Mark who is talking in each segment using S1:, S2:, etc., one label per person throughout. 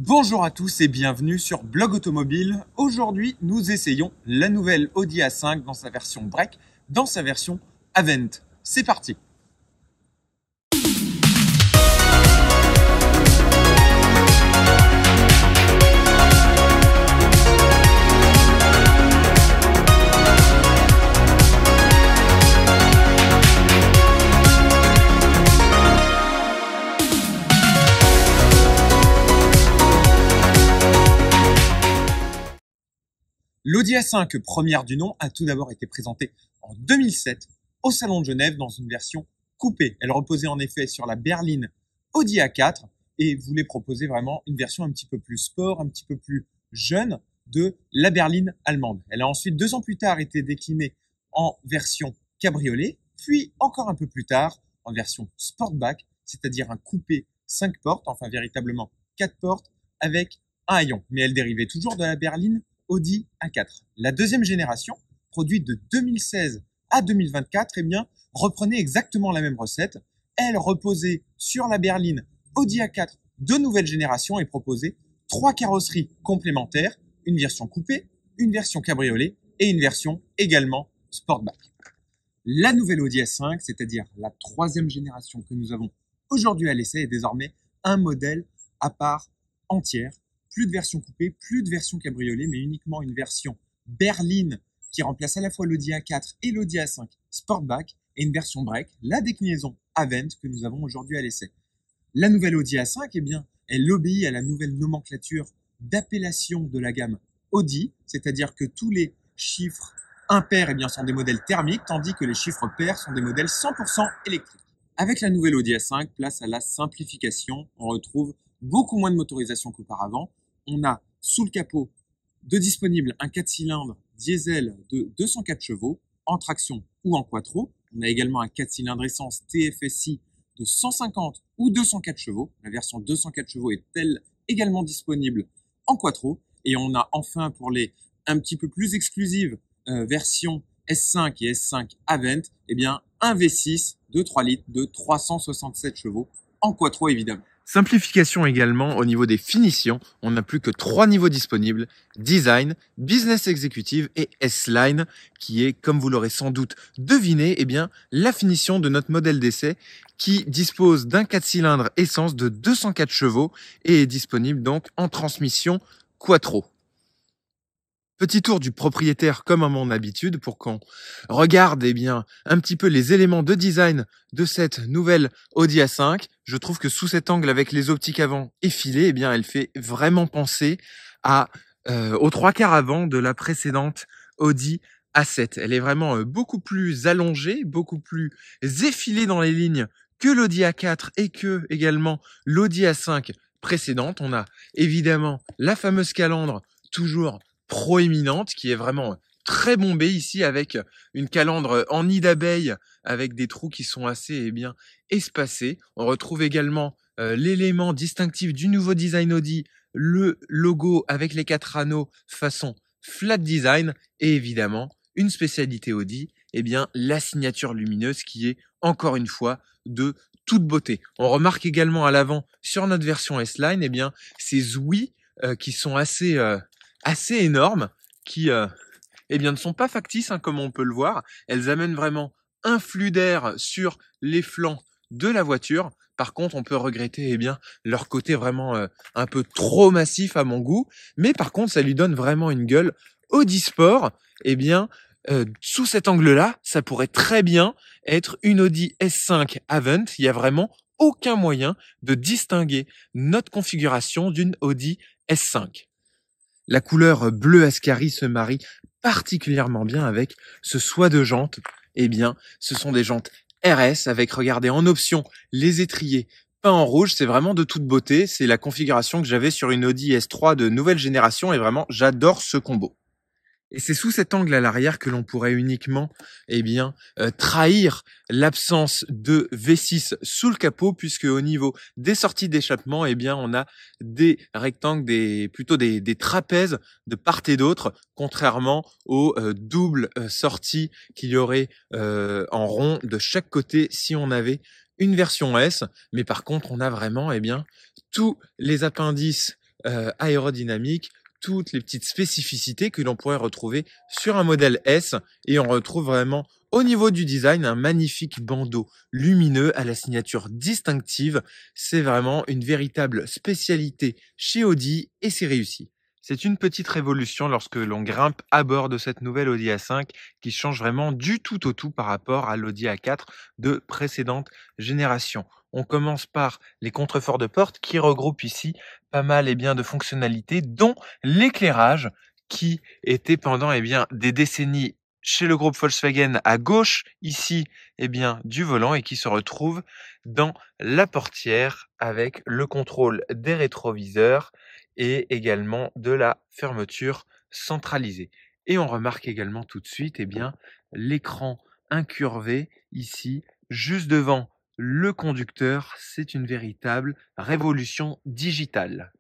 S1: Bonjour à tous et bienvenue sur Blog Automobile. Aujourd'hui, nous essayons la nouvelle Audi A5 dans sa version Break, dans sa version Avant. C'est parti! L'Audi A5, première du nom, a tout d'abord été présentée en 2007 au Salon de Genève dans une version coupée. Elle reposait en effet sur la berline Audi A4 et voulait proposer vraiment une version un petit peu plus sport, un petit peu plus jeune de la berline allemande. Elle a ensuite, 2 ans plus tard, été déclinée en version cabriolet, puis encore un peu plus tard en version sportback, c'est-à-dire un coupé 5 portes, enfin véritablement 4 portes avec un haillon. Mais elle dérivait toujours de la berline Audi A4. La deuxième génération, produite de 2016 à 2024, reprenait exactement la même recette. Elle reposait sur la berline Audi A4 de nouvelle génération et proposait 3 carrosseries complémentaires, une version coupée, une version cabriolet et une version également sportback. La nouvelle Audi A5, c'est-à-dire la 3e génération que nous avons aujourd'hui à l'essai, est désormais un modèle à part entière. Plus de version coupée, plus de version cabriolet, mais uniquement une version berline qui remplace à la fois l'Audi A4 et l'Audi A5 Sportback et une version Break, la déclinaison Avant que nous avons aujourd'hui à l'essai. La nouvelle Audi A5, elle obéit à la nouvelle nomenclature d'appellation de la gamme Audi, c'est-à-dire que tous les chiffres impairs sont des modèles thermiques, tandis que les chiffres pairs sont des modèles 100% électriques. Avec la nouvelle Audi A5, place à la simplification, on retrouve beaucoup moins de motorisation qu'auparavant. On a sous le capot de disponible un 4 cylindres diesel de 204 chevaux en traction ou en quattro. On a également un 4 cylindres essence TFSI de 150 ou 204 chevaux. La version 204 chevaux est elle également disponible en quattro. Et on a enfin pour les un petit peu plus exclusives versions S5 et S5 Avant, un V6 de 3 litres de 367 chevaux en quattro évidemment.
S2: Simplification également au niveau des finitions, on n'a plus que 3 niveaux disponibles, Design, Business Executive et S-Line, qui est, comme vous l'aurez sans doute deviné, la finition de notre modèle d'essai qui dispose d'un 4 cylindres essence de 204 chevaux et est disponible donc en transmission quattro. Petit tour du propriétaire comme à mon habitude pour qu'on regarde un petit peu les éléments de design de cette nouvelle Audi A5. Je trouve que sous cet angle avec les optiques avant effilées, elle fait vraiment penser aux 3/4 avant de la précédente Audi A7. Elle est vraiment beaucoup plus allongée, beaucoup plus effilée dans les lignes que l'Audi A4 et que également l'Audi A5 précédente. On a évidemment la fameuse calandre toujours proéminente qui est vraiment très bombée ici avec une calandre en nid d'abeille avec des trous qui sont assez espacés. On retrouve également l'élément distinctif du nouveau design Audi, le logo avec les 4 anneaux façon flat design et évidemment une spécialité Audi, la signature lumineuse qui est encore une fois de toute beauté. On remarque également à l'avant sur notre version S-Line ces ouïes qui sont assez énormes, qui ne sont pas factices comme on peut le voir. Elles amènent vraiment un flux d'air sur les flancs de la voiture. Par contre, on peut regretter leur côté vraiment un peu trop massif à mon goût. Mais par contre, ça lui donne vraiment une gueule Audi Sport. Sous cet angle-là, ça pourrait très bien être une Audi S5 Avant. Il n'y a vraiment aucun moyen de distinguer notre configuration d'une Audi S5. La couleur bleu Ascari se marie particulièrement bien avec ce soie de jantes. Ce sont des jantes RS avec, regardez, en option, les étriers peints en rouge. C'est vraiment de toute beauté. C'est la configuration que j'avais sur une Audi S3 de nouvelle génération et vraiment, j'adore ce combo. Et c'est sous cet angle à l'arrière que l'on pourrait uniquement trahir l'absence de V6 sous le capot, puisque au niveau des sorties d'échappement, on a des rectangles, plutôt des trapèzes de part et d'autre, contrairement aux doubles sorties qu'il y aurait en rond de chaque côté si on avait une version S. Mais par contre, on a vraiment tous les appendices aérodynamique, toutes les petites spécificités que l'on pourrait retrouver sur un modèle S. Et on retrouve vraiment au niveau du design un magnifique bandeau lumineux à la signature distinctive. C'est vraiment une véritable spécialité chez Audi et c'est réussi. C'est une petite révolution lorsque l'on grimpe à bord de cette nouvelle Audi A5 qui change vraiment du tout au tout par rapport à l'Audi A4 de précédente génération. On commence par les contreforts de porte qui regroupent ici pas mal de fonctionnalités, dont l'éclairage qui était pendant des décennies chez le groupe Volkswagen à gauche ici du volant et qui se retrouve dans la portière avec le contrôle des rétroviseurs et également de la fermeture centralisée. Et on remarque également tout de suite l'écran incurvé ici juste devant le conducteur. C'est une véritable révolution digitale.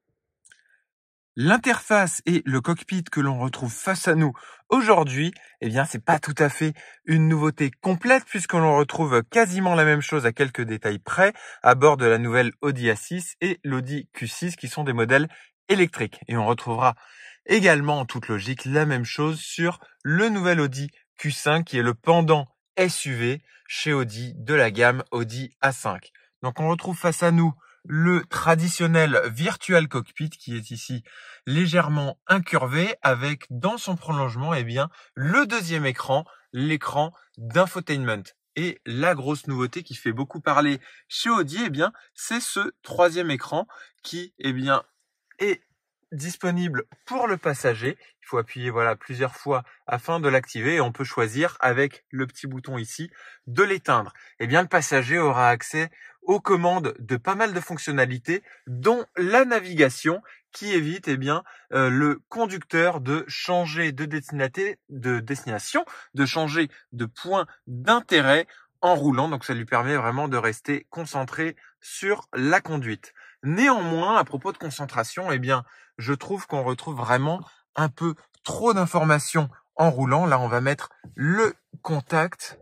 S2: L'interface et le cockpit que l'on retrouve face à nous aujourd'hui, c'est pas tout à fait une nouveauté complète puisque l'on retrouve quasiment la même chose à quelques détails près à bord de la nouvelle Audi A6 et l'Audi Q6 qui sont des modèles électriques. Et on retrouvera également en toute logique la même chose sur le nouvel Audi Q5 qui est le pendant SUV chez Audi de la gamme Audi A5. Donc on retrouve face à nous le traditionnel Virtual Cockpit qui est ici légèrement incurvé avec dans son prolongement le deuxième écran, l'écran d'infotainment. Et la grosse nouveauté qui fait beaucoup parler chez Audi, c'est ce troisième écran qui est disponible pour le passager. Il faut appuyer plusieurs fois afin de l'activer et on peut choisir avec le petit bouton ici de l'éteindre. Le passager aura accès aux commandes de pas mal de fonctionnalités dont la navigation qui évite le conducteur de changer de destination, de changer de point d'intérêt en roulant. Donc ça lui permet vraiment de rester concentré sur la conduite. Néanmoins, à propos de concentration, je trouve qu'on retrouve vraiment un peu trop d'informations en roulant. Là, on va mettre le contact.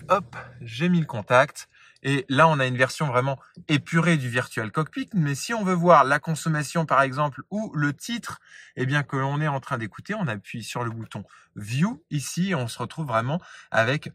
S2: Hop, j'ai mis le contact. Et là, on a une version vraiment épurée du Virtual Cockpit. Mais si on veut voir la consommation, par exemple, ou le titre que l'on est en train d'écouter, on appuie sur le bouton View ici. Et on se retrouve vraiment avec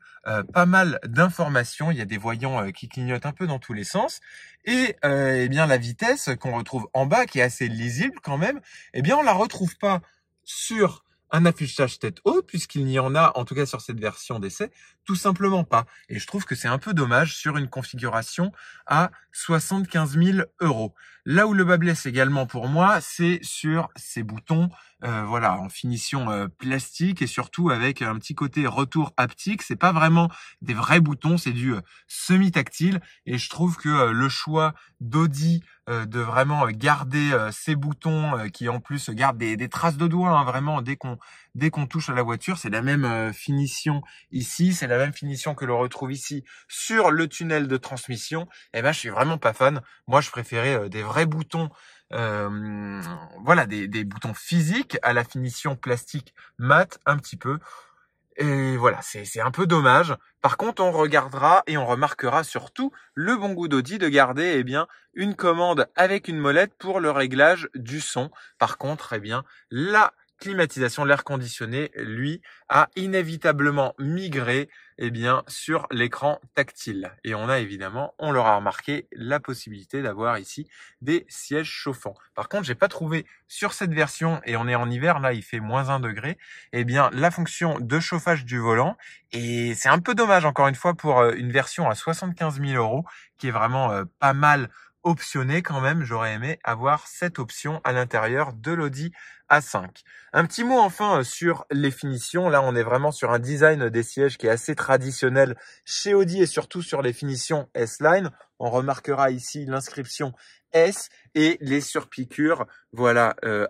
S2: pas mal d'informations. Il y a des voyants qui clignotent un peu dans tous les sens. Et la vitesse qu'on retrouve en bas, qui est assez lisible quand même, on la retrouve pas sur un affichage tête haute, puisqu'il n'y en a, en tout cas sur cette version d'essai, tout simplement pas. Et je trouve que c'est un peu dommage sur une configuration à 75 000 €. Là où le bas blesse également pour moi, c'est sur ces boutons, en finition plastique et surtout avec un petit côté retour haptique. C'est pas vraiment des vrais boutons, c'est du semi-tactile. Et je trouve que le choix d'Audi de vraiment garder ces boutons qui en plus gardent des traces de doigts, vraiment dès qu'on touche à la voiture, c'est la même finition ici, c'est la même finition que l'on retrouve ici sur le tunnel de transmission. Je suis vraiment pas fan. Moi, je préférais des vrais boutons, des boutons physiques à la finition plastique mat un petit peu. Et voilà, c'est un peu dommage. Par contre, on regardera et on remarquera surtout le bon goût d'Audi de garder une commande avec une molette pour le réglage du son. Par contre, la climatisation, l'air conditionné, lui, a inévitablement migré sur l'écran tactile. Et on a évidemment, on l'aura remarqué, la possibilité d'avoir ici des sièges chauffants. Par contre, j'ai pas trouvé sur cette version, et on est en hiver, là il fait -1 degré, la fonction de chauffage du volant. Et c'est un peu dommage, encore une fois, pour une version à 75 000 € qui est vraiment pas mal optionné quand même. J'aurais aimé avoir cette option à l'intérieur de l'Audi A5. Un petit mot enfin sur les finitions. Là, on est vraiment sur un design des sièges qui est assez traditionnel chez Audi et surtout sur les finitions S-Line. On remarquera ici l'inscription S et les surpiqûres,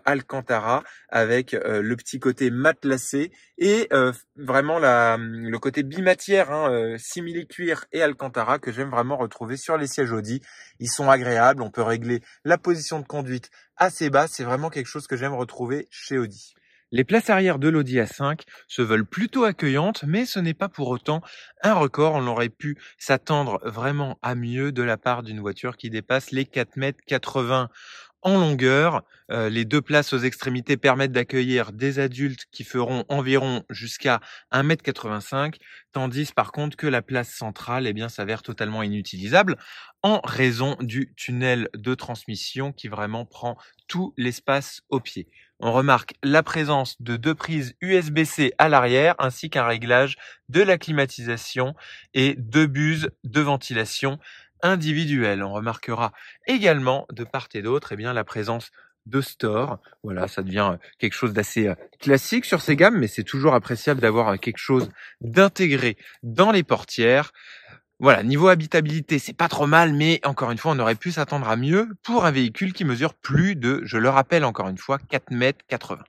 S2: Alcantara avec le petit côté matelassé et vraiment le côté bimatière, simili-cuir et Alcantara que j'aime vraiment retrouver sur les sièges Audi. Ils sont agréables, on peut régler la position de conduite assez basse, c'est vraiment quelque chose que j'aime retrouver chez Audi. Les places arrière de l'Audi A5 se veulent plutôt accueillantes, mais ce n'est pas pour autant un record. On aurait pu s'attendre vraiment à mieux de la part d'une voiture qui dépasse les 4,80 m en longueur. Les 2 places aux extrémités permettent d'accueillir des adultes qui feront environ jusqu'à 1,85 m, tandis par contre que la place centrale s'avère totalement inutilisable en raison du tunnel de transmission qui vraiment prend tout l'espace au pied. On remarque la présence de 2 prises USB-C à l'arrière ainsi qu'un réglage de la climatisation et 2 buses de ventilation individuelles. On remarquera également de part et d'autre la présence de store. Voilà, ça devient quelque chose d'assez classique sur ces gammes, mais c'est toujours appréciable d'avoir quelque chose d'intégré dans les portières. Voilà, niveau habitabilité, c'est pas trop mal, mais encore une fois, on aurait pu s'attendre à mieux pour un véhicule qui mesure plus de, je le rappelle encore une fois, 4,80 m.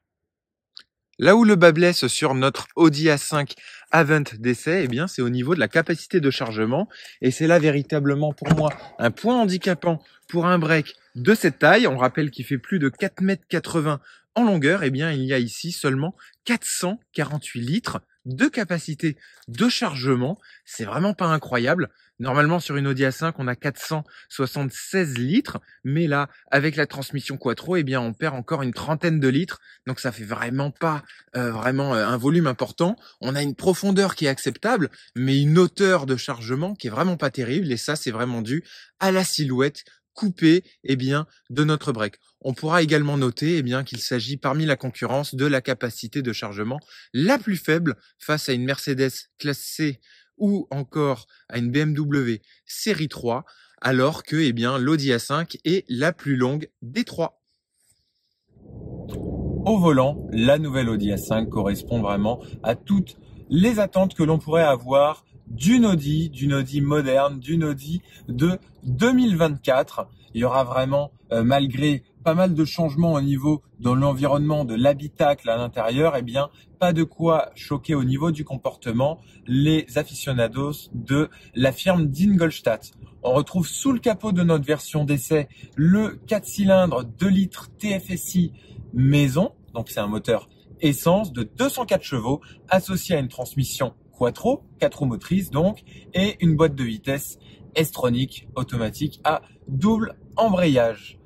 S2: Là où le bas blesse sur notre Audi A5 Avant d'essai, c'est au niveau de la capacité de chargement. Et c'est là véritablement pour moi un point handicapant pour un break de cette taille. On rappelle qu'il fait plus de 4,80 m en longueur. Il y a ici seulement 448 litres de capacité de chargement. C'est vraiment pas incroyable. Normalement, sur une Audi A5, on a 476 litres. Mais là, avec la transmission Quattro, on perd encore une trentaine de litres. Donc, ça fait vraiment pas un volume important. On a une profondeur qui est acceptable, mais une hauteur de chargement qui est vraiment pas terrible. Et ça, c'est vraiment dû à la silhouette coupée de notre break. On pourra également noter qu'il s'agit parmi la concurrence de la capacité de chargement la plus faible face à une Mercedes classe C ou encore à une BMW série 3, alors que l'Audi A5 est la plus longue des trois. Au volant, la nouvelle Audi A5 correspond vraiment à toutes les attentes que l'on pourrait avoir d'une Audi moderne, d'une Audi de 2024. Il y aura vraiment, malgré pas mal de changements au niveau de l'environnement, de l'habitacle à l'intérieur, pas de quoi choquer au niveau du comportement les aficionados de la firme d'Ingolstadt. On retrouve sous le capot de notre version d'essai le 4 cylindres 2 litres TFSI maison, donc c'est un moteur essence de 204 chevaux associé à une transmission Quattro, 4 roues motrices donc, et une boîte de vitesse S-tronique automatique à double embrayage.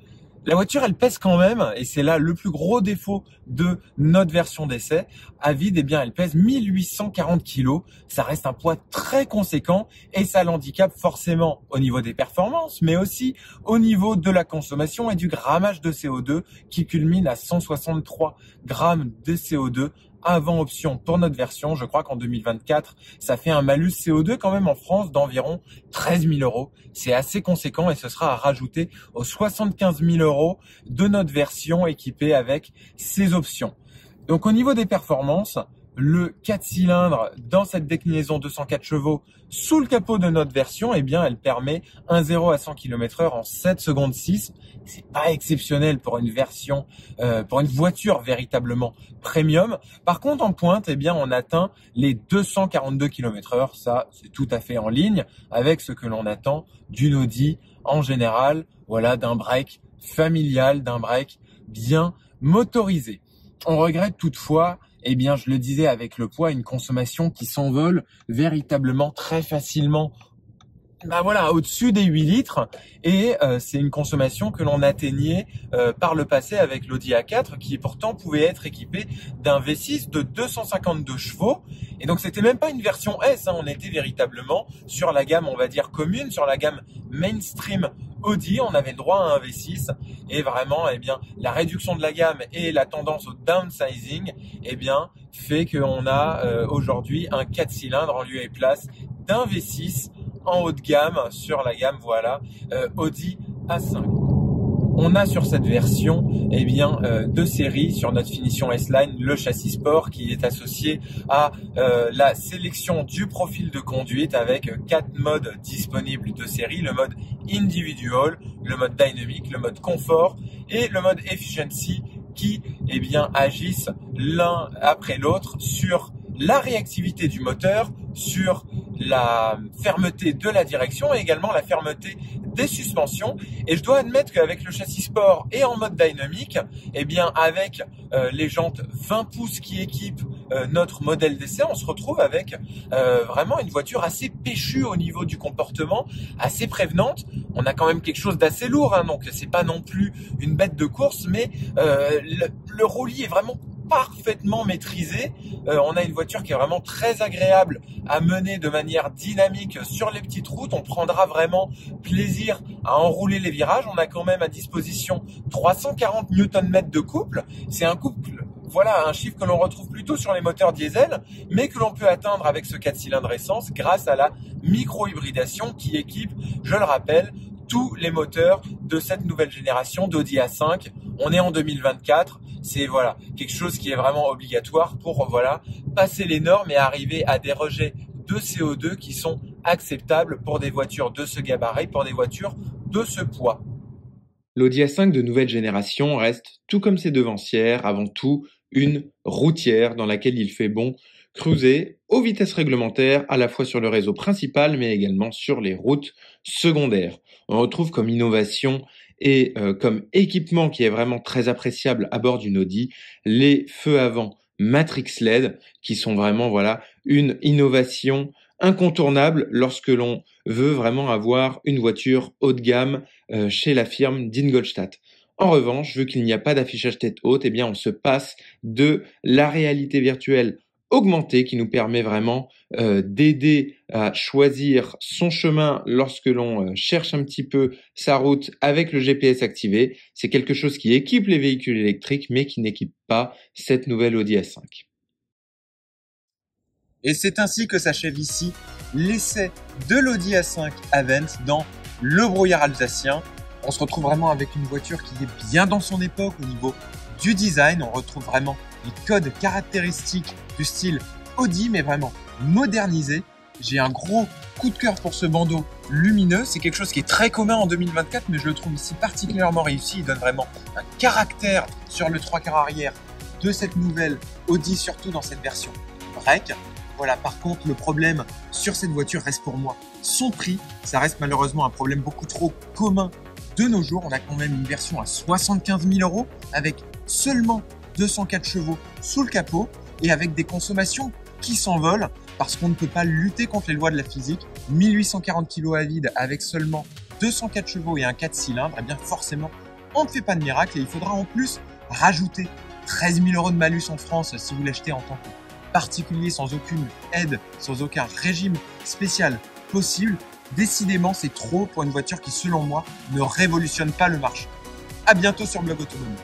S2: La voiture, elle pèse quand même, et c'est là le plus gros défaut de notre version d'essai. À vide, elle pèse 1840 kg. Ça reste un poids très conséquent et ça l'handicape forcément au niveau des performances, mais aussi au niveau de la consommation et du grammage de CO2 qui culmine à 163 grammes de CO2 avant option pour notre version. Je crois qu'en 2024, ça fait un malus CO2 quand même en France d'environ 13 000 €. C'est assez conséquent et ce sera à rajouter aux 75 000 € de notre version équipée avec ces options. Donc au niveau des performances, le 4 cylindres dans cette déclinaison 204 chevaux sous le capot de notre version, elle permet un 0 à 100 km/h en 7 secondes 6. C'est pas exceptionnel pour une version, pour une voiture véritablement premium. Par contre, en pointe, on atteint les 242 km/h. Ça, c'est tout à fait en ligne avec ce que l'on attend d'une Audi en général. Voilà, d'un break familial, d'un break bien motorisé. On regrette toutefois, je le disais avec le poids, une consommation qui s'envole véritablement très facilement au-dessus des 8 litres et c'est une consommation que l'on atteignait par le passé avec l'Audi A4 qui pourtant pouvait être équipé d'un V6 de 252 chevaux et donc c'était même pas une version S, on était véritablement sur la gamme on va dire commune, sur la gamme mainstream Audi, on avait le droit à un V6 et vraiment la réduction de la gamme et la tendance au downsizing fait qu'on a aujourd'hui un 4 cylindres en lieu et place d'un V6 en haut de gamme sur la gamme Audi A5. On a sur cette version de série sur notre finition S-Line le châssis sport qui est associé à la sélection du profil de conduite avec 4 modes disponibles de série, le mode individual, le mode dynamique, le mode confort et le mode efficiency qui agissent l'un après l'autre sur la réactivité du moteur, sur la fermeté de la direction et également la fermeté des suspensions. Et je dois admettre qu'avec le châssis sport et en mode dynamique, avec les jantes 20 pouces qui équipent notre modèle d'essai, on se retrouve avec vraiment une voiture assez péchue au niveau du comportement, assez prévenante. On a quand même quelque chose d'assez lourd, hein, donc c'est pas non plus une bête de course, mais le roulis est vraiment parfaitement maîtrisé. On a une voiture qui est vraiment très agréable à mener de manière dynamique sur les petites routes. On prendra vraiment plaisir à enrouler les virages. On a quand même à disposition 340 Nm de couple. C'est un couple, voilà, un chiffre que l'on retrouve plutôt sur les moteurs diesel, mais que l'on peut atteindre avec ce 4 cylindres essence grâce à la micro-hybridation qui équipe, je le rappelle, tous les moteurs de cette nouvelle génération d'Audi A5. On est en 2024, c'est voilà quelque chose qui est vraiment obligatoire pour passer les normes et arriver à des rejets de CO2 qui sont acceptables pour des voitures de ce gabarit, pour des voitures de ce poids.
S3: L'Audi A5 de nouvelle génération reste, tout comme ses devancières, avant tout une routière dans laquelle il fait bon cruiser aux vitesses réglementaires, à la fois sur le réseau principal, mais également sur les routes secondaires. On retrouve comme innovation et comme équipement qui est vraiment très appréciable à bord d'une Audi, les feux avant Matrix LED, qui sont vraiment une innovation incontournable lorsque l'on veut vraiment avoir une voiture haut de gamme chez la firme d'Ingolstadt. En revanche, vu qu'il n'y a pas d'affichage tête haute, eh bien on se passe de la réalité virtuelle augmentée qui nous permet vraiment d'aider à choisir son chemin lorsque l'on cherche un petit peu sa route avec le GPS activé. C'est quelque chose qui équipe les véhicules électriques mais qui n'équipe pas cette nouvelle Audi A5.
S1: Et c'est ainsi que s'achève ici l'essai de l'Audi A5 Avant dans le brouillard alsacien. On se retrouve vraiment avec une voiture qui est bien dans son époque au niveau du design. On retrouve vraiment les codes caractéristiques du style Audi, mais vraiment modernisé. J'ai un gros coup de cœur pour ce bandeau lumineux. C'est quelque chose qui est très commun en 2024, mais je le trouve ici particulièrement réussi. Il donne vraiment un caractère sur le 3/4 arrière de cette nouvelle Audi, surtout dans cette version break. Voilà, par contre, le problème sur cette voiture reste pour moi son prix. Ça reste malheureusement un problème beaucoup trop commun de nos jours. On a quand même une version à 75 000 € avec seulement 204 chevaux sous le capot et avec des consommations qui s'envolent parce qu'on ne peut pas lutter contre les lois de la physique. 1840 kg à vide avec seulement 204 chevaux et un 4 cylindres, eh bien forcément, on ne fait pas de miracle et il faudra en plus rajouter 13 000 € de malus en France si vous l'achetez en tant que particulier sans aucune aide, sans aucun régime spécial possible. Décidément, c'est trop pour une voiture qui, selon moi, ne révolutionne pas le marché. À bientôt sur Blog Autonomie.